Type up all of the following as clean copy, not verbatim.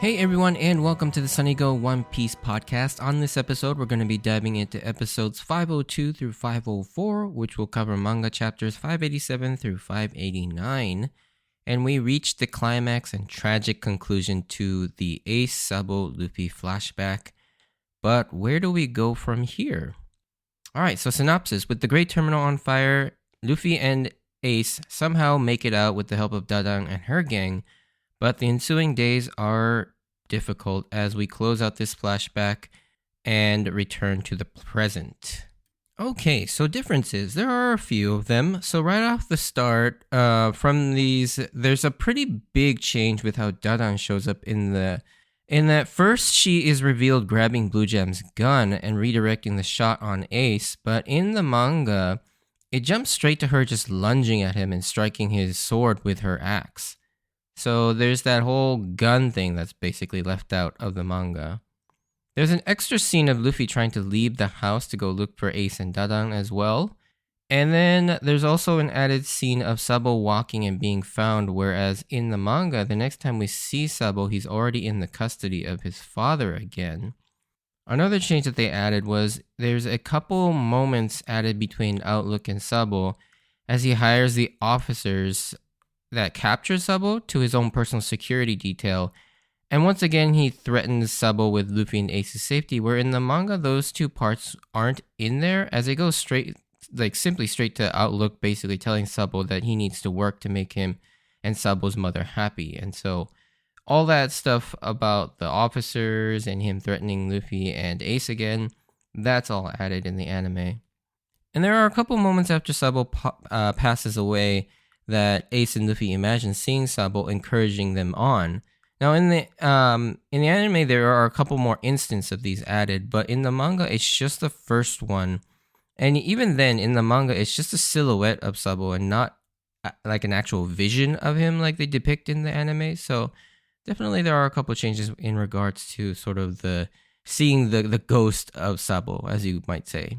Hey everyone, and welcome to the Sunny Go One Piece podcast. On this episode, we're going to be diving into episodes 502 through 504, which will cover manga chapters 587 through 589. And we reached the climax and tragic conclusion to the Ace Sabo Luffy flashback. But where do we go from here? Alright, so synopsis. With the Great Terminal on fire, Luffy and Ace somehow make it out with the help of Dadang and her gang, but the ensuing days are difficult as we close out this flashback and return to the present. Okay, so differences. There are a few of them. So right off the start, from these, there's a pretty big change with how Dadang shows up in that first she is revealed grabbing Blue Jam's gun and redirecting the shot on Ace, but in the manga, it jumps straight to her just lunging at him and striking his sword with her axe. So there's that whole gun thing that's basically left out of the manga. There's an extra scene of Luffy trying to leave the house to go look for Ace and Dadang as well. And then there's also an added scene of Sabo walking and being found, whereas in the manga, the next time we see Sabo, he's already in the custody of his father again. Another change that they added was there's a couple moments added between Outlook and Sabo as he hires the officers that captures Sabo to his own personal security detail. And once again, he threatens Sabo with Luffy and Ace's safety, where in the manga, those two parts aren't in there, as it goes simply straight to Outlook, basically telling Sabo that he needs to work to make him and Sabo's mother happy. And so all that stuff about the officers and him threatening Luffy and Ace again, that's all added in the anime. And there are a couple moments after Sabo passes away that Ace and Luffy imagine seeing Sabo encouraging them on. Now, in the anime, there are a couple more instances of these added, but in the manga, it's just the first one. And even then, in the manga, it's just a silhouette of Sabo and not like an actual vision of him like they depict in the anime. So definitely there are a couple changes in regards to sort of the seeing the ghost of Sabo, as you might say.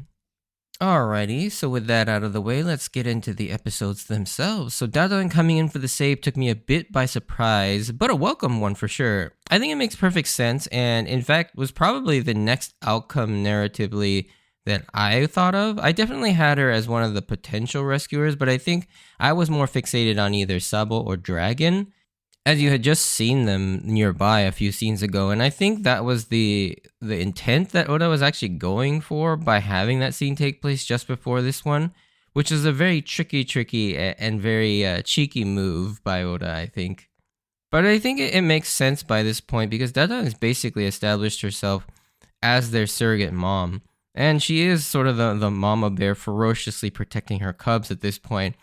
Alrighty, so with that out of the way, let's get into the episodes themselves. So Dadang coming in for the save took me a bit by surprise, but a welcome one for sure. I think it makes perfect sense, and in fact was probably the next outcome narratively that I thought of. I definitely had her as one of the potential rescuers, but I think I was more fixated on either Sabo or Dragon, as you had just seen them nearby a few scenes ago, and I think that was the intent that Oda was actually going for by having that scene take place just before this one, which is a very tricky and very cheeky move by Oda, I think. But I think it makes sense by this point because Dada has basically established herself as their surrogate mom, and she is sort of the mama bear ferociously protecting her cubs at this point.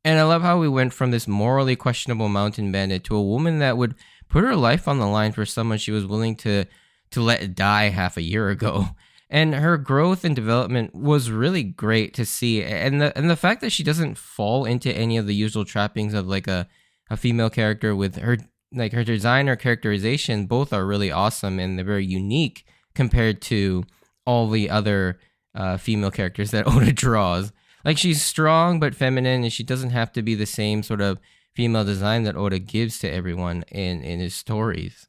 And I love how we went from this morally questionable mountain bandit to a woman that would put her life on the line for someone she was willing to let die half a year ago. And her growth and development was really great to see. And the fact that she doesn't fall into any of the usual trappings of like a female character with her design or characterization, both are really awesome and they're very unique compared to all the other female characters that Oda draws. Like, she's strong but feminine, and she doesn't have to be the same sort of female design that Oda gives to everyone in his stories.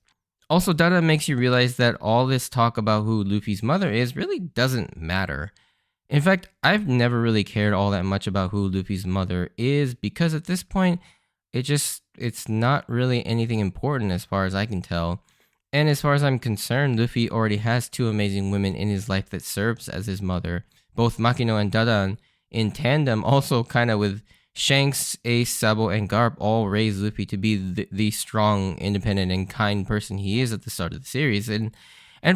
Also, Dada makes you realize that all this talk about who Luffy's mother is really doesn't matter. In fact, I've never really cared all that much about who Luffy's mother is, because at this point, it's not really anything important as far as I can tell. And as far as I'm concerned, Luffy already has two amazing women in his life that serves as his mother, both Makino and Dadan, in tandem, also kind of with Shanks, Ace, Sabo, and Garp all raised Luffy to be the strong, independent, and kind person he is at the start of the series. And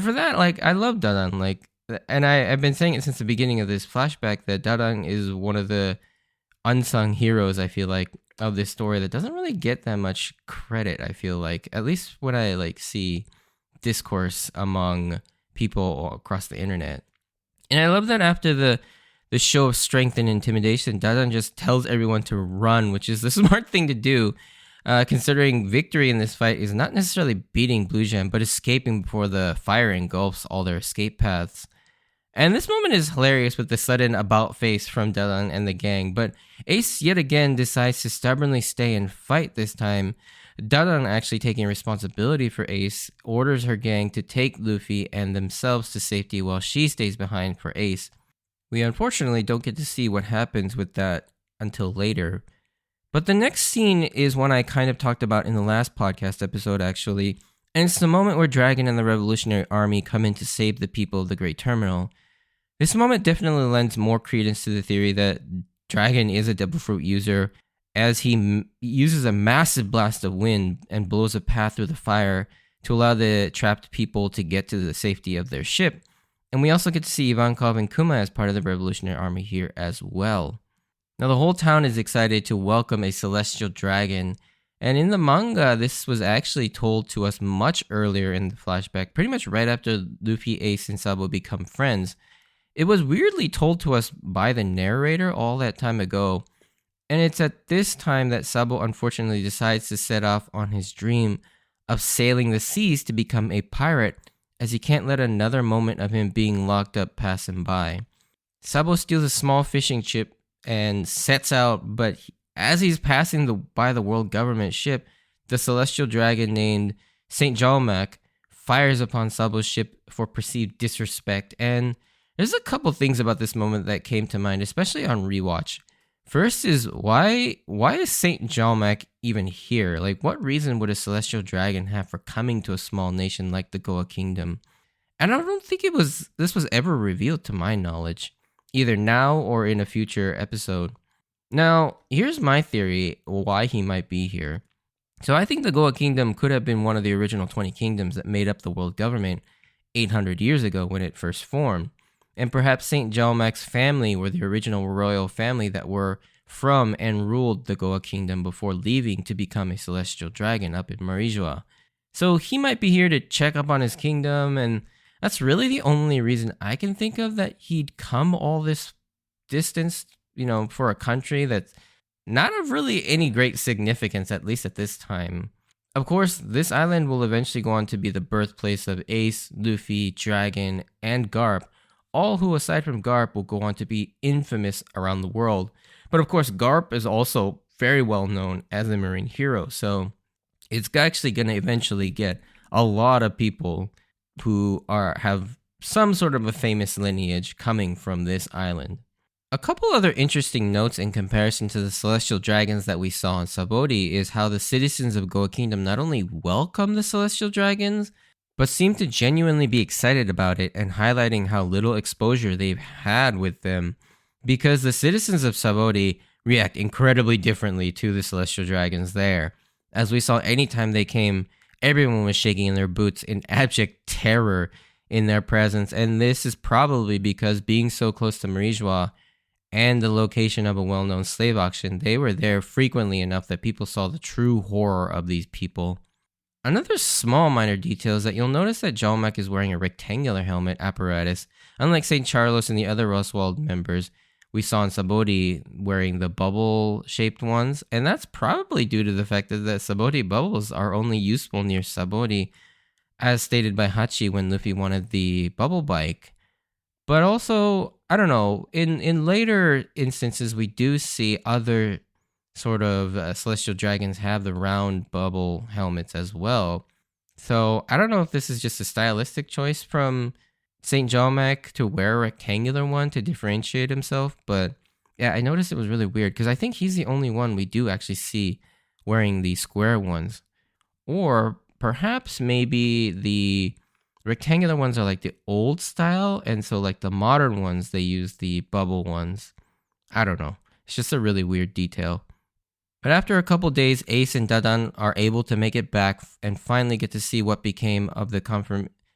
for that, like, I love Dadan. Like, and I've been saying it since the beginning of this flashback that Dadan is one of the unsung heroes, I feel like, of this story that doesn't really get that much credit, I feel like. At least when I, like, see discourse among people across the internet. And I love that after the show of strength and intimidation, Dadan just tells everyone to run, which is the smart thing to do, considering victory in this fight is not necessarily beating Blue Jam, but escaping before the fire engulfs all their escape paths. And this moment is hilarious with the sudden about face from Dadan and the gang, but Ace yet again decides to stubbornly stay and fight this time, Dadan, actually taking responsibility for Ace, orders her gang to take Luffy and themselves to safety while she stays behind for Ace. We unfortunately don't get to see what happens with that until later. But the next scene is one I kind of talked about in the last podcast episode, actually. And it's the moment where Dragon and the Revolutionary Army come in to save the people of the Great Terminal. This moment definitely lends more credence to the theory that Dragon is a Devil Fruit user, as he uses a massive blast of wind and blows a path through the fire to allow the trapped people to get to the safety of their ship. And we also get to see Ivankov and Kuma as part of the Revolutionary Army here as well. Now, the whole town is excited to welcome a celestial dragon, and in the manga, this was actually told to us much earlier in the flashback, pretty much right after Luffy, Ace, and Sabo become friends. It was weirdly told to us by the narrator all that time ago, and it's at this time that Sabo unfortunately decides to set off on his dream of sailing the seas to become a pirate, as he can't let another moment of him being locked up pass him by. Sabo steals a small fishing ship and sets out, but as he's passing by the world government ship, the celestial dragon named Saint Jalmac fires upon Sabo's ship for perceived disrespect. And there's a couple things about this moment that came to mind, especially on Rewatch. First is, why is Saint Jalmac even here? Like, what reason would a celestial dragon have for coming to a small nation like the Goa Kingdom? And I don't think this was ever revealed to my knowledge, either now or in a future episode. Now, here's my theory why he might be here. So I think the Goa Kingdom could have been one of the original 20 kingdoms that made up the world government 800 years ago when it first formed. And perhaps St. Jalmac's family were the original royal family that were from and ruled the Goa Kingdom before leaving to become a celestial dragon up in Marijua. So he might be here to check up on his kingdom, and that's really the only reason I can think of that he'd come all this distance, for a country that's not of really any great significance, at least at this time. Of course, this island will eventually go on to be the birthplace of Ace, Luffy, Dragon, and Garp, all who, aside from Garp, will go on to be infamous around the world. But of course, Garp is also very well known as a marine hero, so it's actually going to eventually get a lot of people who have some sort of a famous lineage coming from this island. A couple other interesting notes in comparison to the celestial dragons that we saw in Sabodi is how the citizens of Goa Kingdom not only welcome the celestial dragons, but seem to genuinely be excited about it, and highlighting how little exposure they've had with them, because the citizens of Sabodi react incredibly differently to the celestial dragons there. As we saw, anytime they came, everyone was shaking in their boots in abject terror in their presence, and this is probably because being so close to Marijua and the location of a well-known slave auction, they were there frequently enough that people saw the true horror of these people. Another small minor detail is that you'll notice that Jalmac is wearing a rectangular helmet apparatus, unlike St. Charles and the other Roswald members we saw in Sabodi wearing the bubble-shaped ones, and that's probably due to the fact that the Sabodi bubbles are only useful near Sabodi, as stated by Hachi when Luffy wanted the bubble bike. But also, I don't know, in later instances, we do see other sort of celestial dragons have the round bubble helmets as well. So I don't know if this is just a stylistic choice from St. Jalmac to wear a rectangular one to differentiate himself. But yeah, I noticed it was really weird because I think he's the only one we do actually see wearing the square ones. Or perhaps maybe the rectangular ones are like the old style, and so like the modern ones, they use the bubble ones. I don't know. It's just a really weird detail. But after a couple days, Ace and Dadan are able to make it back and finally get to see what became of the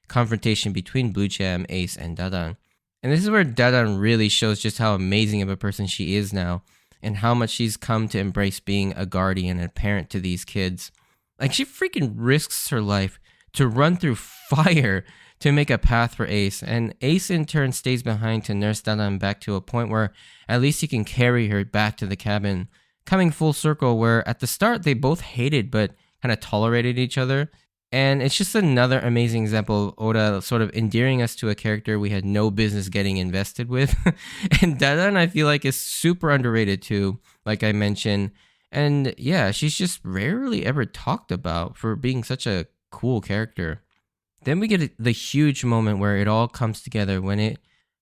confrontation between Blue Jam, Ace, and Dadan. And this is where Dadan really shows just how amazing of a person she is now, and how much she's come to embrace being a guardian and parent to these kids. Like, she freaking risks her life to run through fire to make a path for Ace, and Ace in turn stays behind to nurse Dadan back to a point where at least he can carry her back to the cabin, coming full circle where at the start they both hated but kind of tolerated each other. And it's just another amazing example of Oda sort of endearing us to a character we had no business getting invested with. And Dadan, I feel like, is super underrated too, like I mentioned. And yeah, she's just rarely ever talked about for being such a cool character. Then we get the huge moment where it all comes together when it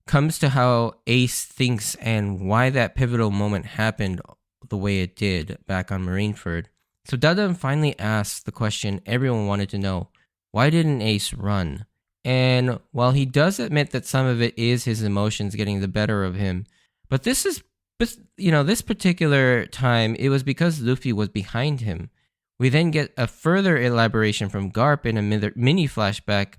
comes to how Ace thinks and why that pivotal moment happened the way it did back on Marineford. So Dada finally asks the question everyone wanted to know: why didn't Ace run? And while he does admit that some of it is his emotions getting the better of him, but this particular time, it was because Luffy was behind him. We then get a further elaboration from Garp in a mini flashback,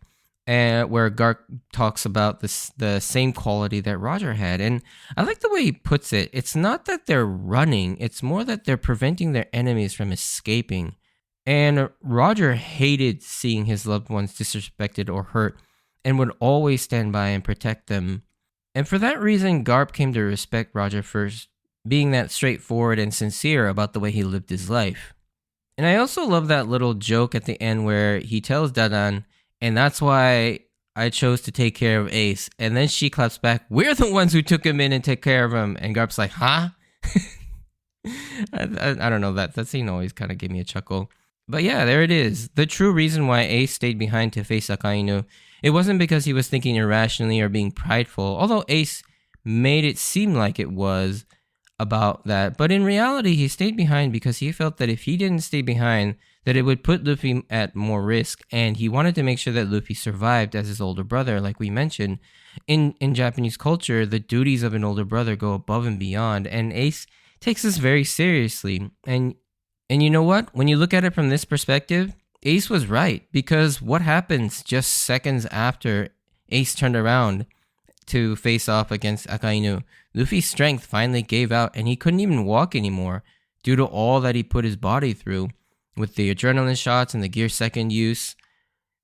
where Garp talks about the same quality that Roger had. And I like the way he puts it. It's not that they're running, it's more that they're preventing their enemies from escaping. And Roger hated seeing his loved ones disrespected or hurt and would always stand by and protect them. And for that reason, Garp came to respect Roger for being that straightforward and sincere about the way he lived his life. And I also love that little joke at the end where he tells Dadan, and that's why I chose to take care of Ace. And then she claps back, we're the ones who took him in and take care of him. And Garp's like, huh? I don't know, that scene always kind of gave me a chuckle. But yeah, there it is. The true reason why Ace stayed behind to face Akainu. It wasn't because he was thinking irrationally or being prideful, although Ace made it seem like it was about that. But in reality, he stayed behind because he felt that if he didn't stay behind, that it would put Luffy at more risk, and he wanted to make sure that Luffy survived as his older brother. Like we mentioned, in Japanese culture, the duties of an older brother go above and beyond, and Ace takes this very seriously. And you know what? When you look at it from this perspective, Ace was right, because what happens just seconds after Ace turned around to face off against Akainu? Luffy's strength finally gave out and he couldn't even walk anymore due to all that he put his body through with the adrenaline shots and the gear second use.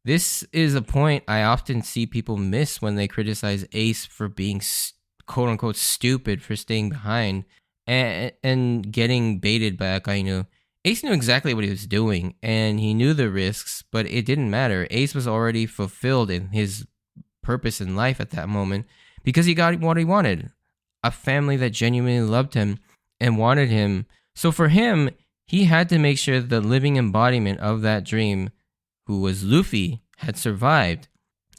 This is a point I often see people miss when they criticize Ace for being quote-unquote stupid for staying behind and getting baited by Akainu. Ace knew exactly what he was doing, and he knew the risks, but it didn't matter. Ace was already fulfilled in his purpose in life at that moment because he got what he wanted. A family that genuinely loved him and wanted him. So for him, he had to make sure the living embodiment of that dream, who was Luffy, had survived.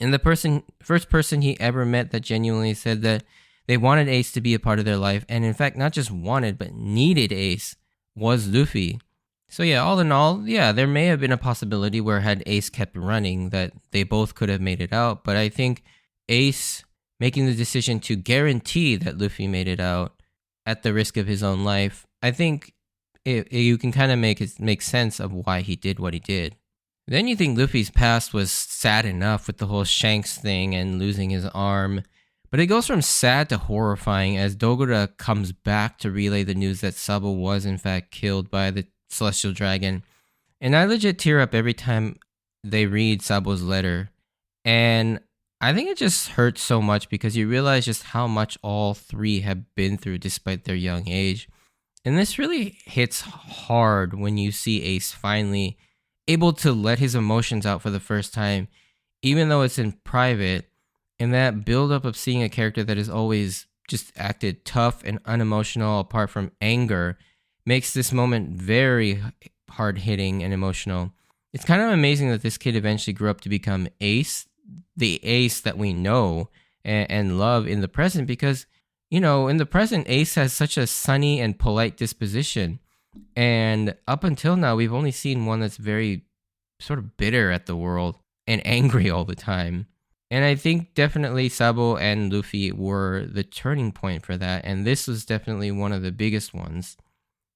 And the first person he ever met that genuinely said that they wanted Ace to be a part of their life, and in fact, not just wanted, but needed Ace, was Luffy. So yeah, all in all, yeah, there may have been a possibility where had Ace kept running that they both could have made it out, but I think Ace making the decision to guarantee that Luffy made it out at the risk of his own life, I think you can kind of make sense of why he did what he did. Then you think Luffy's past was sad enough with the whole Shanks thing and losing his arm, but it goes from sad to horrifying as Dogura comes back to relay the news that Sabo was in fact killed by the Celestial Dragon. And I legit tear up every time they read Sabo's letter. And I think it just hurts so much because you realize just how much all three have been through despite their young age. And this really hits hard when you see Ace finally able to let his emotions out for the first time, even though it's in private. And that buildup of seeing a character that has always just acted tough and unemotional apart from anger makes this moment very hard-hitting and emotional. It's kind of amazing that this kid eventually grew up to become Ace, the Ace that we know and love in the present, because, you know, in the present, Ace has such a sunny and polite disposition. And up until now, we've only seen one that's very sort of bitter at the world and angry all the time. And I think definitely Sabo and Luffy were the turning point for that, and this was definitely one of the biggest ones.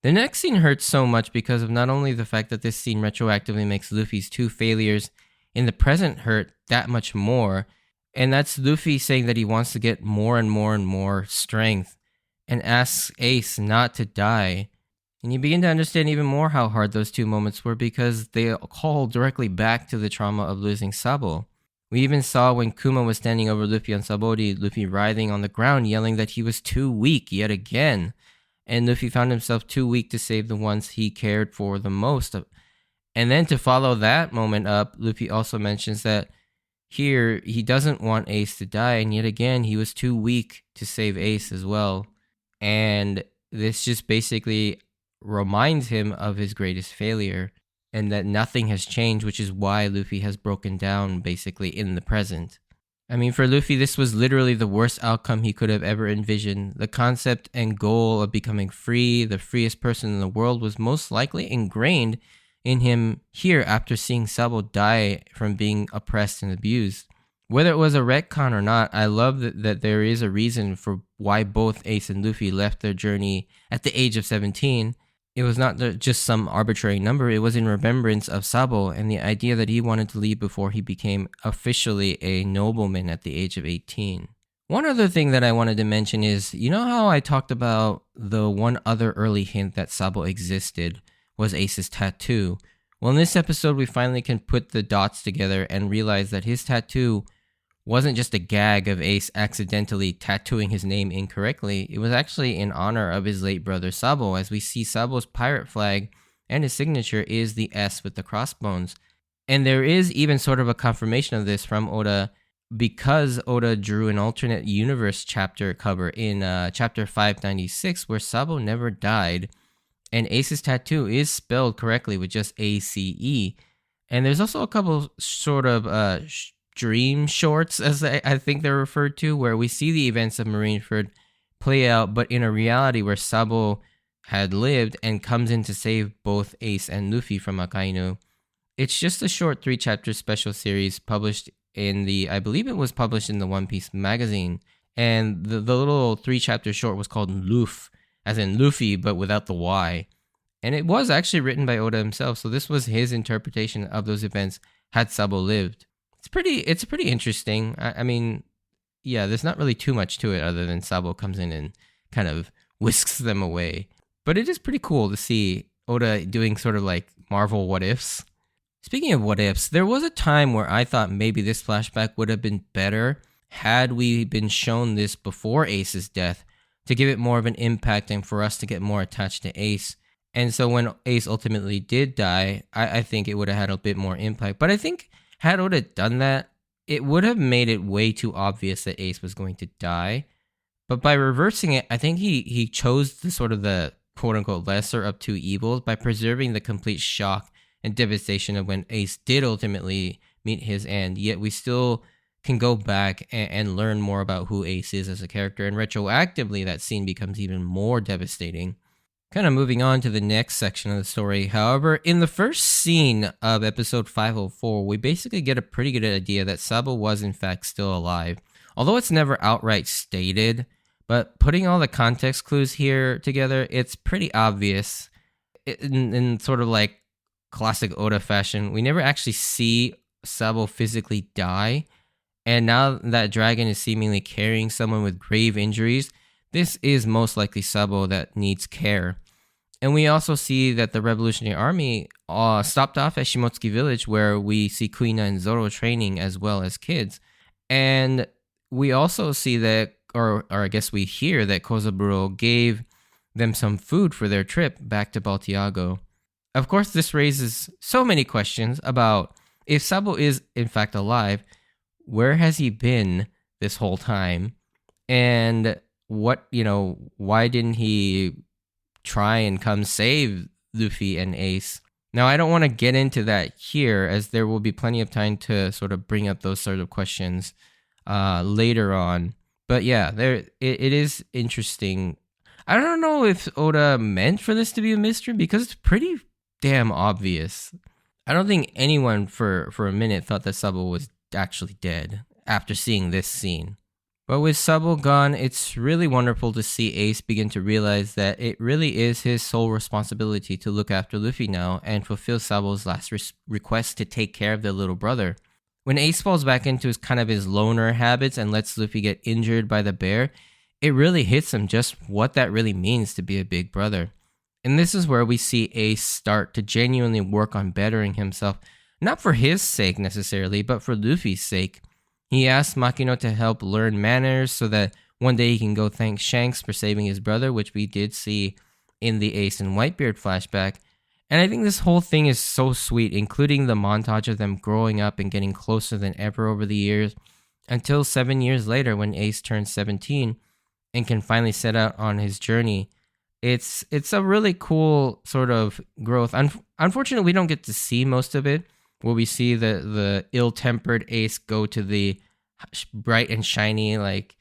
The next scene hurts so much because of not only the fact that this scene retroactively makes Luffy's two failures in the present hurt that much more, and that's Luffy saying that he wants to get more and more and more strength and asks Ace not to die. And you begin to understand even more how hard those two moments were because they call directly back to the trauma of losing Sabo. We even saw when Kuma was standing over Luffy on Sabaody, Luffy writhing on the ground yelling that he was too weak yet again. And Luffy found himself too weak to save the ones he cared for the most. And then to follow that moment up, Luffy also mentions that here he doesn't want Ace to die, and yet again he was too weak to save Ace as well. And this just basically reminds him of his greatest failure and that nothing has changed, which is why Luffy has broken down basically in the present. I mean, for Luffy, this was literally the worst outcome he could have ever envisioned. The concept and goal of becoming free, the freest person in the world, was most likely ingrained in him here after seeing Sabo die from being oppressed and abused. Whether it was a retcon or not, I love that there is a reason for why both Ace and Luffy left their journey at the age of 17. It was not just some arbitrary number, it was in remembrance of Sabo and the idea that he wanted to leave before he became officially a nobleman at the age of 18. One other thing that I wanted to mention is, you know how I talked about the one other early hint that Sabo existed was Ace's tattoo? Well, in this episode, we finally can put the dots together and realize that his tattoo wasn't just a gag of Ace accidentally tattooing his name incorrectly. It was actually in honor of his late brother Sabo, as we see Sabo's pirate flag and his signature is the S with the crossbones. And there is even sort of a confirmation of this from Oda, because Oda drew an alternate universe chapter cover in chapter 596 where Sabo never died, and Ace's tattoo is spelled correctly with just ACE. And there's also a couple sort of dream shorts, as I think they're referred to, where we see the events of Marineford play out, but in a reality where Sabo had lived and comes in to save both Ace and Luffy from Akainu. It's just a short 3-chapter special series published in I believe it was published in the One Piece magazine, and the little 3-chapter short was called Luffy, as in Luffy, but without the Y. And it was actually written by Oda himself, so this was his interpretation of those events had Sabo lived. It's pretty interesting. I mean, yeah, there's not really too much to it other than Sabo comes in and kind of whisks them away. But it is pretty cool to see Oda doing sort of like Marvel what ifs. Speaking of what ifs, there was a time where I thought maybe this flashback would have been better had we been shown this before Ace's death to give it more of an impact and for us to get more attached to Ace. And so when Ace ultimately did die, I think it would have had a bit more impact. But I think had Oda done that, it would have made it way too obvious that Ace was going to die. But by reversing it, I think he chose the sort of the quote-unquote lesser of two evils by preserving the complete shock and devastation of when Ace did ultimately meet his end. Yet we still can go back and learn more about who Ace is as a character. And retroactively, that scene becomes even more devastating. Kind of moving on to the next section of the story. However, in the first scene of episode 504, we basically get a pretty good idea that Sabo was in fact still alive. Although it's never outright stated, but putting all the context clues here together, it's pretty obvious in sort of like classic Oda fashion. We never actually see Sabo physically die. And now that Dragon is seemingly carrying someone with grave injuries, this is most likely Sabo that needs care. And we also see that the Revolutionary Army stopped off at Shimotsuki Village, where we see Kuina and Zoro training as well as kids. And we also see that, or I guess we hear that Kozaburo gave them some food for their trip back to Baltiago. Of course, this raises so many questions about if Sabo is in fact alive, where has he been this whole time? And why didn't he try and come save Luffy and Ace? Now, I don't want to get into that here, as there will be plenty of time to sort of bring up those sort of questions later on. But yeah, it is interesting. I don't know if Oda meant for this to be a mystery, because it's pretty damn obvious. I don't think anyone for a minute thought that Sabo was actually dead after seeing this scene. But with Sabo gone, it's really wonderful to see Ace begin to realize that it really is his sole responsibility to look after Luffy now and fulfill Sabo's last request to take care of their little brother. When Ace falls back into his loner habits and lets Luffy get injured by the bear, it really hits him just what that really means to be a big brother. And this is where we see Ace start to genuinely work on bettering himself, not for his sake necessarily, but for Luffy's sake. He asks Makino to help learn manners so that one day he can go thank Shanks for saving his brother, which we did see in the Ace and Whitebeard flashback. And I think this whole thing is so sweet, including the montage of them growing up and getting closer than ever over the years, until 7 years later when Ace turns 17 and can finally set out on his journey. It's a really cool sort of growth. Unfortunately, we don't get to see most of it, where we see the ill-tempered Ace go to the bright and shiny, like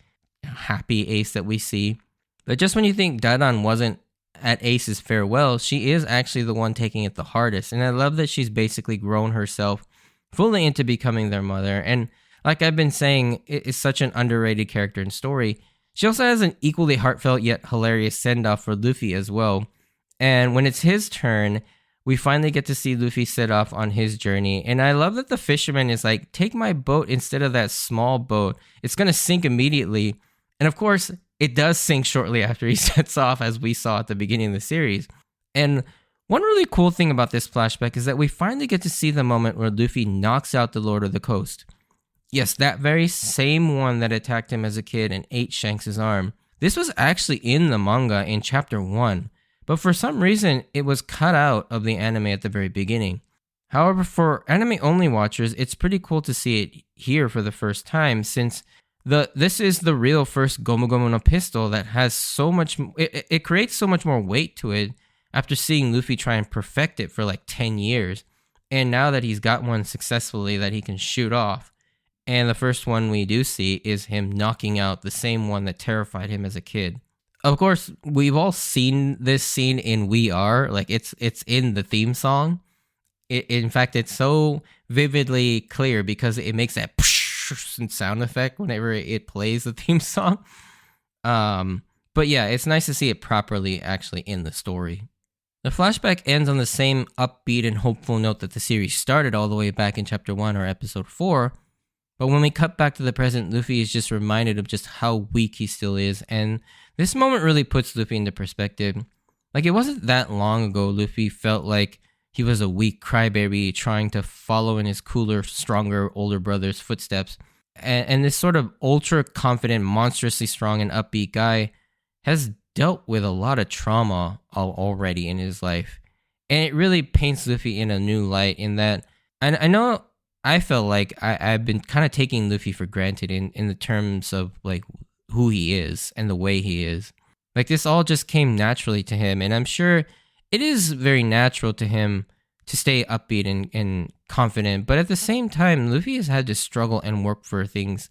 happy Ace that we see. But just when you think Dadan wasn't at Ace's farewell, she is actually the one taking it the hardest. And I love that she's basically grown herself fully into becoming their mother. And like I've been saying, it is such an underrated character and story. She also has an equally heartfelt yet hilarious send-off for Luffy as well. And when it's his turn, we finally get to see Luffy set off on his journey. And I love that the fisherman is like, take my boat instead of that small boat. It's going to sink immediately. And of course, it does sink shortly after he sets off, as we saw at the beginning of the series. And one really cool thing about this flashback is that we finally get to see the moment where Luffy knocks out the Lord of the Coast. Yes, that very same one that attacked him as a kid and ate Shanks' arm. This was actually in the manga in chapter 1, but for some reason it was cut out of the anime at the very beginning. However, for anime-only watchers, it's pretty cool to see it here for the first time, since this is the real first Gomu Gomu no pistol that has so much... It creates so much more weight to it after seeing Luffy try and perfect it for like 10 years. And now that he's got one successfully that he can shoot off, and the first one we do see is him knocking out the same one that terrified him as a kid. Of course, we've all seen this scene in We Are. Like, it's in the theme song. In fact, it's so vividly clear because it makes that sound effect whenever it plays the theme song. But yeah, it's nice to see it properly actually in the story. The flashback ends on the same upbeat and hopeful note that the series started all the way back in chapter 1 or episode 4. But when we cut back to the present, Luffy is just reminded of just how weak he still is. And this moment really puts Luffy into perspective. Like, it wasn't that long ago Luffy felt like he was a weak crybaby trying to follow in his cooler, stronger, older brother's footsteps. And this sort of ultra-confident, monstrously strong and upbeat guy has dealt with a lot of trauma already in his life. And it really paints Luffy in a new light in that... And I know... I felt like I've been kind of taking Luffy for granted in the terms of like who he is and the way he is. Like, this all just came naturally to him, and I'm sure it is very natural to him to stay upbeat and confident, but at the same time, Luffy has had to struggle and work for things,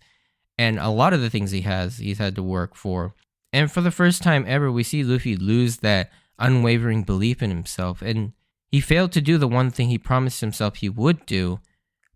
and a lot of the things he's had to work for. And for the first time ever, we see Luffy lose that unwavering belief in himself, and he failed to do the one thing he promised himself he would do.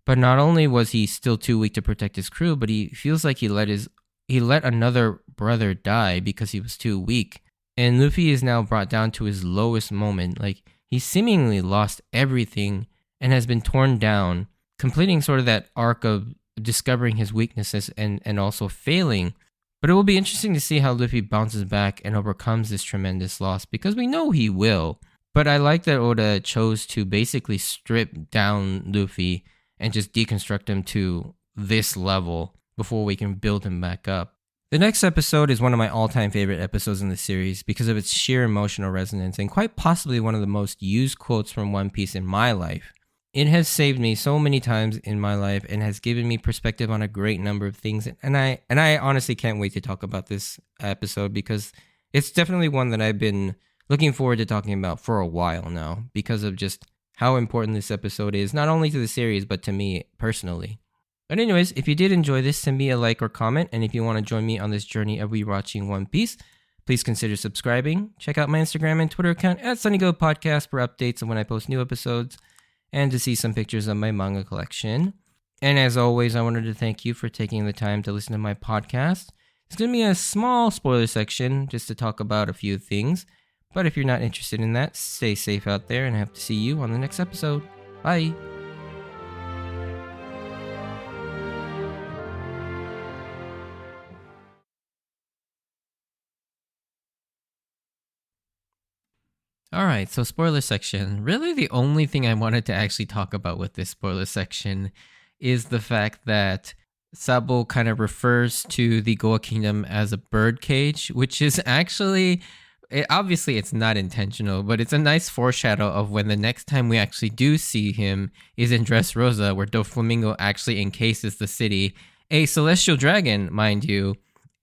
But not only was he still too weak to protect his crew, but he feels like he let another brother die because he was too weak. And Luffy is now brought down to his lowest moment. Like, he seemingly lost everything and has been torn down, completing sort of that arc of discovering his weaknesses and also failing. But it will be interesting to see how Luffy bounces back and overcomes this tremendous loss, because we know he will. But I like that Oda chose to basically strip down Luffy and just deconstruct him to this level before we can build him back up. The next episode is one of my all-time favorite episodes in the series because of its sheer emotional resonance and quite possibly one of the most used quotes from One Piece in my life. It has saved me so many times in my life and has given me perspective on a great number of things. And I honestly can't wait to talk about this episode because it's definitely one that I've been looking forward to talking about for a while now because of just how important this episode is, not only to the series, but to me personally. But anyways, if you did enjoy this, send me a like or comment, and if you want to join me on this journey of rewatching One Piece, please consider subscribing. Check out my Instagram and Twitter account at SunnyGo Podcast for updates on when I post new episodes, and to see some pictures of my manga collection. And as always, I wanted to thank you for taking the time to listen to my podcast. It's going to be a small spoiler section, just to talk about a few things. But if you're not interested in that, stay safe out there, and I hope to see you on the next episode. Bye! Alright, so spoiler section. Really the only thing I wanted to actually talk about with this spoiler section is the fact that Sabo kind of refers to the Goa Kingdom as a bird cage, which is actually... obviously, it's not intentional, but it's a nice foreshadow of when the next time we actually do see him is in Dressrosa, where Doflamingo actually encases the city, a celestial dragon, mind you,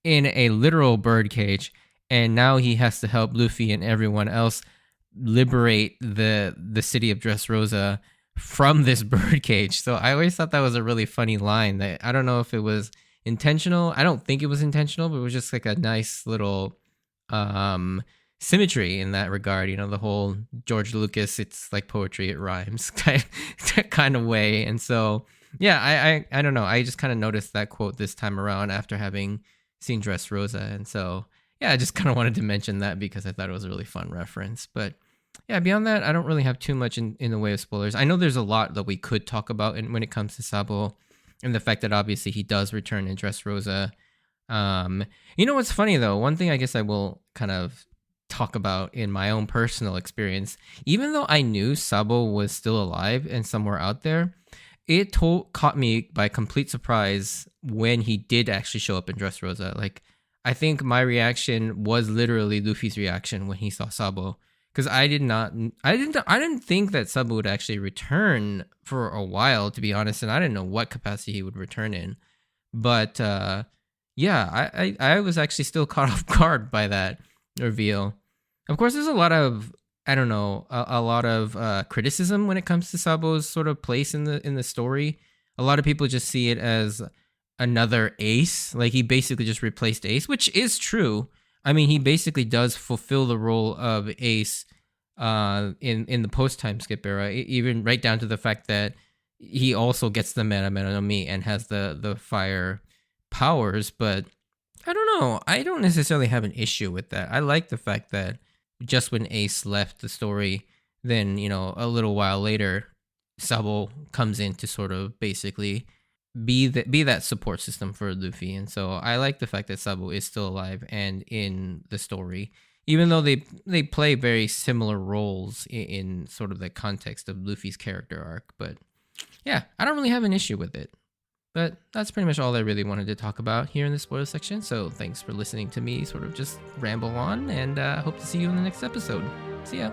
in a literal bird cage. and now he has to help Luffy and everyone else liberate the city of Dressrosa from this birdcage. So I always thought that was a really funny line. That I don't know if it was intentional. I don't think it was intentional, but it was just like a nice little symmetry in that regard. You know, the whole George Lucas, it's like poetry, it rhymes kind of way. And so yeah, I don't know. I just kind of noticed that quote this time around after having seen Dressrosa, and so yeah, I just kind of wanted to mention that because I thought it was a really fun reference. But yeah, beyond that, I don't really have too much in the way of spoilers. I know there's a lot that we could talk about when it comes to Sabo, and the fact that obviously he does return in Dressrosa. You know what's funny though? One thing I guess I will kind of talk about in my own personal experience, even though I knew Sabo was still alive and somewhere out there, it caught me by complete surprise when he did actually show up in Dressrosa. Like, I think my reaction was literally Luffy's reaction when he saw Sabo, because I didn't think that Sabo would actually return for a while, to be honest, and I didn't know what capacity he would return in. But yeah, I was actually still caught off guard by that reveal. Of course, there's a lot of, I don't know, a lot of criticism when it comes to Sabo's sort of place in the story. A lot of people just see it as another Ace, like he basically just replaced Ace, which is true. I mean, he basically does fulfill the role of Ace in the post time skip era, even right down to the fact that he also gets the Mera Mera no Mi and has the fire powers. But I don't know. I don't necessarily have an issue with that. I like the fact that just when Ace left the story, then, you know, a little while later, Sabo comes in to sort of basically be that support system for Luffy. And so I like the fact that Sabo is still alive and in the story, even though they play very similar roles in sort of the context of Luffy's character arc. But yeah, I don't really have an issue with it. But that's pretty much all I really wanted to talk about here in the spoiler section. So thanks for listening to me sort of just ramble on, and hope to see you in the next episode. See ya.